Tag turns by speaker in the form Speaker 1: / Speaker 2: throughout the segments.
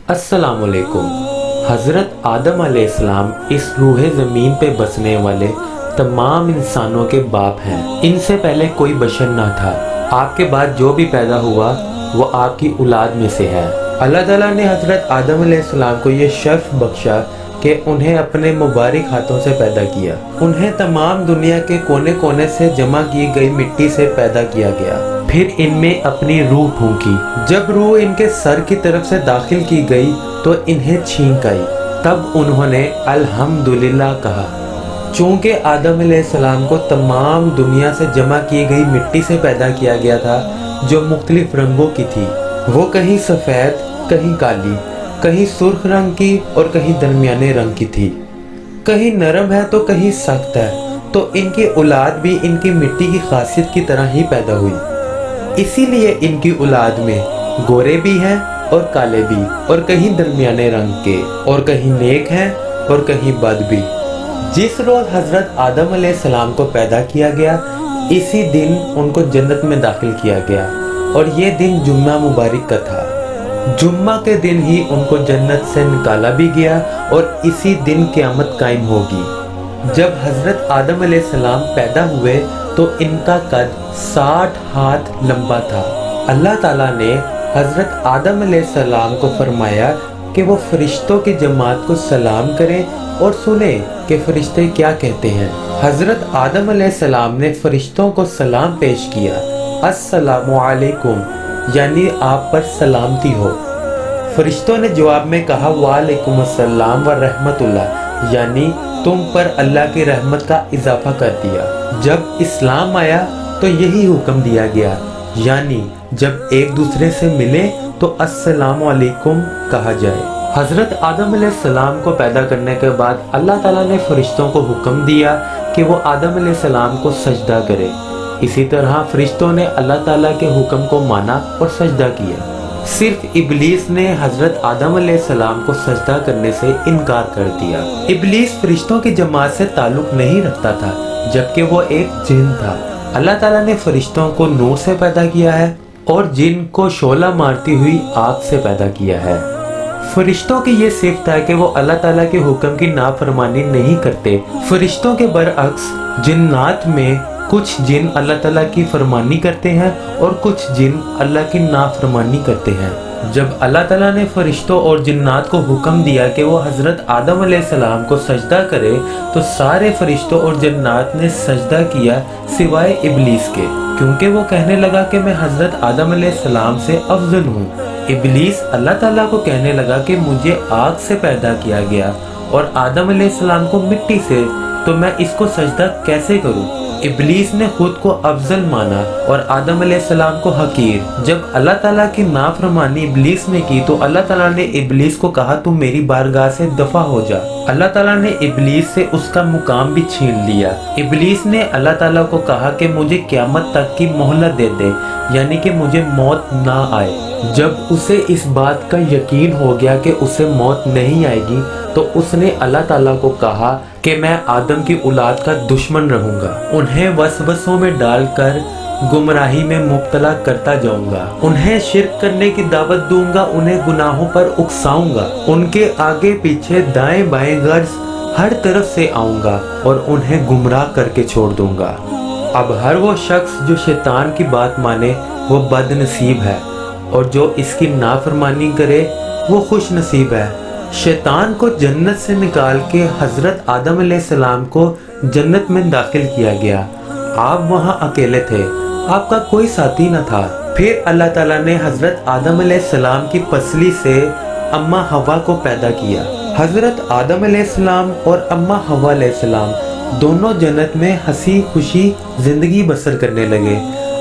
Speaker 1: अस्सलाम वालेकुम। हज़रत आदम अलैहिस्सलाम इस रूह ज़मीन पे बसने वाले तमाम इंसानों के बाप हैं। इनसे पहले कोई बशर ना था। आपके बाद जो भी पैदा हुआ वो आपकी औलाद में से है। अल्लाह ताला ने हज़रत आदम अलैहिस्सलाम को ये शर्फ बख्शा कि उन्हें अपने मुबारक हाथों से पैदा किया। उन्हें तमाम दुनिया के कोने कोने से जमा की गई मिट्टी से पैदा किया गया। फिर इनमें अपनी रूह फूंकी। जब रूह इनके सर की तरफ से दाखिल की गई तो इन्हें छींक आई। तब उन्होंने अल्हम्दुलिल्लाह कहा। चूँकि आदम अलैहिस्सलाम को तमाम दुनिया से जमा की गई मिट्टी से पैदा किया गया था जो मुख्तलिफ रंगों की थी, वो कहीं सफ़ेद, कहीं काली, कहीं सुर्ख रंग की और कहीं दरमियाने रंग की थी। कहीं नरम है तो कहीं सख्त है, तो इनकी औलाद भी इनकी मिट्टी की खासियत की तरह ही पैदा हुई। इसीलिए इनकी औलाद में गोरे भी हैं और काले भी, और कहीं दरमियाने रंग के, और कहीं नेक हैं और कहीं बद भी। जिस रोज़ हज़रत आदम अलैहिस्सलाम को पैदा किया गया, इसी दिन उनको जन्नत में दाखिल किया गया, और ये दिन जुम्मा मुबारक का था। जुम्मा के दिन ही उनको जन्नत से निकाला भी गया, और इसी दिन क़यामत कायम होगी। जब हज़रत आदम अलैहिस्सलाम पैदा हुए तो इनका कद 60 हाथ लंबा था। अल्लाह ताला ने हज़रत आदम अलैहिस्सलाम को फरमाया कि वो फरिश्तों की जमात को सलाम करें और सुने कि फरिश्ते क्या कहते हैं। हज़रत आदम अलैहिस्सलाम ने फरिश्तों को सलाम पेश किया, अस्सलामु अलैकुम, यानी आप पर सलामती हो। फरिश्तों ने जवाब में कहा, वालेकुम अस्सलाम व रहमतुल्लाह, यानी तुम पर अल्लाह की रहमत का इजाफा कर दिया। जब इस्लाम आया तो यही हुक्म दिया गया, यानी जब एक दूसरे से मिले तो अस्सलामु अलैकुम कहा जाए। हज़रत आदम अलैहिस्सलाम को पैदा करने के बाद अल्लाह ताला ने फरिश्तों को हुक्म दिया कि वो आदम अलैहिस्सलाम को सजदा करे। इसी तरह फरिश्तों ने अल्लाह ताला के हुक्म को माना और सजदा किया। सिर्फ इब्लीस ने हज़रत आदम अलैहिस्सलाम को सजदा करने से इनकार कर दिया। इब्लीस फरिश्तों की जमात से ताल्लुक नहीं रखता था, जबकि वो एक जिन था। अल्लाह ताला ने फरिश्तों को नूर से पैदा किया है और जिन को शोला मारती हुई आग से पैदा किया है। फरिश्तों की ये सिफ्त है कि वो अल्लाह ताला के हुक्म की नाफरमानी नहीं करते। फरिश्तों के बरअक्स जिन्नात में कुछ जिन अल्लाह ताला की फरमानी करते हैं और कुछ जिन अल्लाह की नाफरमानी करते हैं। जब अल्लाह ताला ने फरिश्तों और जिन्नात को हुक्म दिया कि वो हज़रत आदम अलैहिस्सलाम को सजदा करे, तो सारे फरिश्तों और जिन्नात ने सजदा किया सिवाय इब्लीस के, क्योंकि वो कहने लगा कि मैं हज़रत आदम अलैहिस्सलाम से अफजल हूँ। इब्लीस अल्लाह ताला को कहने लगा कि मुझे आग से पैदा किया गया और आदम अलैहिस्सलाम को मिट्टी से, तो मैं इसको सजदा कैसे करूँ। इब्लीस ने खुद को अफजल माना और आदम अलैहिस्सलाम को हकीर। जब अल्लाह ताला की नाफरमानी इब्लीस ने की तो अल्लाह ताला ने इब्लीस को कहा, तू मेरी बारगाह से दफा हो जा। अल्लाह ताला ने इब्लीस से उसका मुकाम भी छीन लिया। इब्लीस ने अल्लाह ताला को कहा कि मुझे क़यामत तक की मोहलत दे दे, यानी कि मुझे मौत ना आए। जब उसे इस बात का यकीन हो गया कि उसे मौत नहीं आएगी, तो उसने अल्लाह ताला को कहा कि मैं आदम की औलाद का दुश्मन रहूंगा, उन्हें वसवसों में डालकर गुमराही में मुब्तला करता जाऊंगा, उन्हें शिर्क करने की दावत दूंगा, उन्हें गुनाहों पर उकसाऊंगा, उनके आगे पीछे दाएं बाएं गर्ज हर तरफ से आऊंगा और उन्हें गुमराह करके छोड़ दूंगा। अब हर वो शख्स जो शैतान की बात माने वो बदनसीब है, और जो इसकी नाफरमानी करे वो खुश नसीब है। शैतान को जन्नत से निकाल के हज़रत आदम अलैहिस्सलाम को जन्नत में दाखिल किया गया। आप वहाँ अकेले थे, आपका कोई साथी न था। फिर अल्लाह ताला ने हज़रत आदम अलैहिस्सलाम की पसली से अम्मा हवा को पैदा किया। हज़रत आदम अलैहिस्सलाम और अम्मा हवा अलैहिस्सलाम दोनों जन्नत में हंसी खुशी ज़िंदगी बसर करने लगे।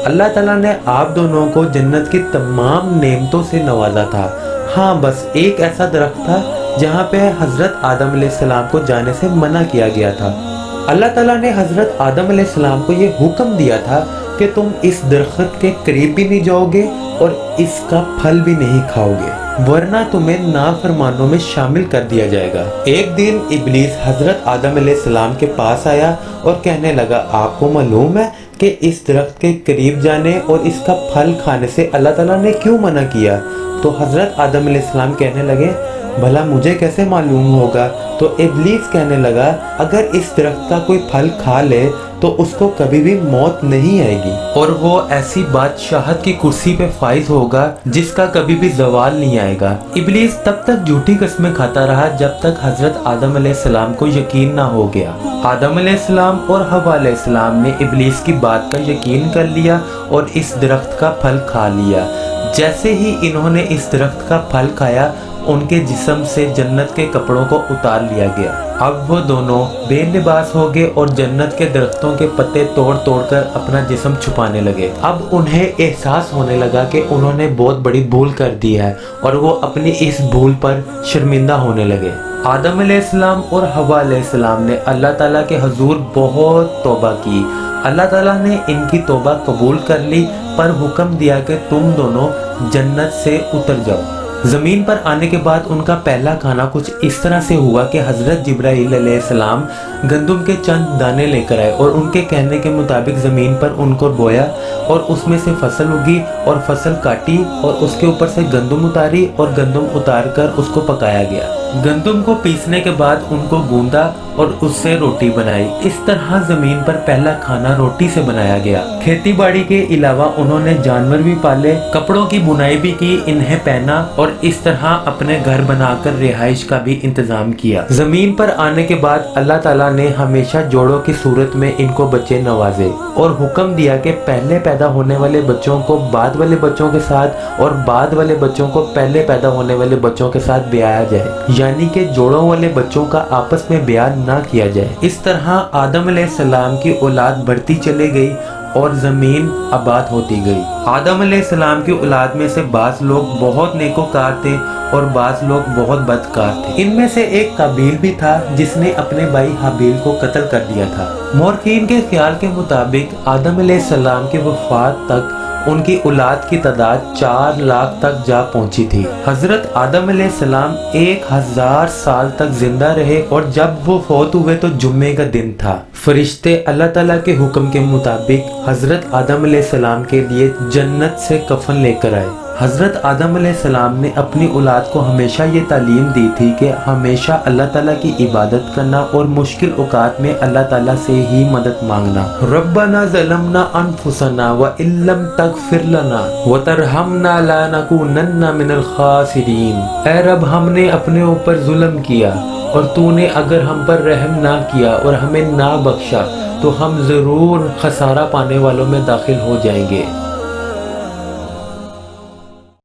Speaker 1: अल्लाह ताला ने आप दोनों को जन्नत की तमाम नेमतों से नवाजा था। हाँ, बस एक ऐसा दरख्त था जहाँ पे हज़रत आदम अलैहिस्सलाम को जाने से मना किया गया था। अल्लाह ताला ने हज़रत आदम अलैहिस्सलाम को ये हुक्म दिया था कि तुम इस दरख्त के करीब भी नहीं जाओगे और इसका फल भी नहीं खाओगे, वरना तुम्हें नाफरमानों में शामिल कर दिया जाएगा। एक दिन इब्लीस हज़रत आदम अलैहिस्सलाम के पास आया और कहने लगा, आपको मालूम है کہ اس درخت کے قریب جانے اور اس کا پھل کھانے سے اللہ تعالیٰ نے کیوں منع کیا؟ تو حضرت آدم علیہ السلام کہنے لگے بھلا مجھے کیسے معلوم ہوگا؟ تو ابلیس کہنے لگا اگر اس درخت کا کوئی پھل کھا لے تو اس کو کبھی بھی موت نہیں آئے گی اور وہ ایسی بادشاہت کی کرسی پہ فائز ہوگا جس کا کبھی بھی زوال نہیں آئے گا۔ ابلیس تب تک جھوٹی قسمیں کھاتا رہا جب تک حضرت آدم علیہ السلام کو یقین نہ ہو گیا۔ آدم علیہ السلام اور حوا علیہ السلام نے ابلیس کی بات کا یقین کر لیا اور اس درخت کا پھل کھا لیا۔ جیسے ہی انہوں نے اس درخت کا پھل کھایا ان کے جسم سے جنت کے کپڑوں کو اتار لیا گیا۔ اب وہ دونوں بے لباس ہو گئے اور جنت کے درختوں کے پتے توڑ توڑ کر اپنا جسم چھپانے لگے۔ اب انہیں احساس ہونے لگا کہ انہوں نے بہت بڑی بھول کر دی ہے اور وہ اپنی اس بھول پر شرمندہ ہونے لگے۔ آدم علیہ السلام اور حوا علیہ السلام نے اللہ تعالیٰ کے حضور بہت توبہ کی۔ اللہ تعالیٰ نے ان کی توبہ قبول کر لی پر حکم دیا کہ تم دونوں جنت سے اتر جاؤ۔ زمین پر آنے کے بعد ان کا پہلا کھانا کچھ اس طرح سے ہوا کہ حضرت جبرائیل علیہ السلام گندم کے چند دانے لے کر آئے اور ان کے کہنے کے مطابق زمین پر ان کو بویا اور اس میں سے فصل اگی اور فصل کاٹی اور اس کے اوپر سے گندم اتاری اور گندم اتار کر اس کو پکایا گیا۔ گندم کو پیسنے کے بعد ان کو گوندا اور اس سے روٹی بنائی۔ اس طرح زمین پر پہلا کھانا روٹی سے بنایا گیا۔ کھیتی باڑی کے علاوہ انہوں نے جانور بھی پالے، کپڑوں کی بنائی بھی کی، انہیں پہنا اور اس طرح اپنے گھر بنا کر رہائش کا بھی انتظام کیا۔ زمین پر آنے کے بعد اللہ تعالیٰ نے ہمیشہ جوڑوں کی صورت میں ان کو بچے نوازے اور حکم دیا کہ پہلے پیدا ہونے والے بچوں کو بعد والے بچوں کے ساتھ اور بعد والے بچوں کو پہلے پیدا ہونے والے بچوں کے ساتھ بیایا جائے، یعنی کہ جوڑوں والے بچوں کا آپس میں بیاہ نہ کیا جائے۔ اس طرح آدم علیہ السلام کی اولاد بڑھتی چلی گئی اور زمین آباد ہوتی گئی۔ آدم علیہ السلام کی اولاد میں سے بعض لوگ بہت نیکوکار تھے اور بعض لوگ بہت بدکار تھے۔ ان میں سے ایک قابیل بھی تھا جس نے اپنے بھائی حابیل کو قتل کر دیا تھا۔ مورخین کے خیال کے مطابق آدم علیہ السلام کی وفات تک ان کی اولاد کی تعداد 4 لاکھ تک جا پہنچی تھی۔ حضرت آدم علیہ السلام 1000 سال تک زندہ رہے اور جب وہ فوت ہوئے تو جمعے کا دن تھا۔ فرشتے اللہ تعالیٰ کے حکم کے مطابق حضرت آدم علیہ السلام کے لیے جنت سے کفن لے کر آئے۔ حضرت آدم علیہ السلام نے اپنی اولاد کو ہمیشہ یہ تعلیم دی تھی کہ ہمیشہ اللہ تعالیٰ کی عبادت کرنا اور مشکل اوقات میں اللہ تعالیٰ سے ہی مدد مانگنا۔ ربنا ظلمنا انفسنا وان لم تغفر لنا وترحمنا لنکونن من الخاسرین۔ اے رب، ہم نے اپنے اوپر ظلم کیا اور تو نے اگر ہم پر رحم نہ کیا اور ہمیں نہ بخشا تو ہم ضرور خسارہ پانے والوں میں داخل ہو جائیں گے۔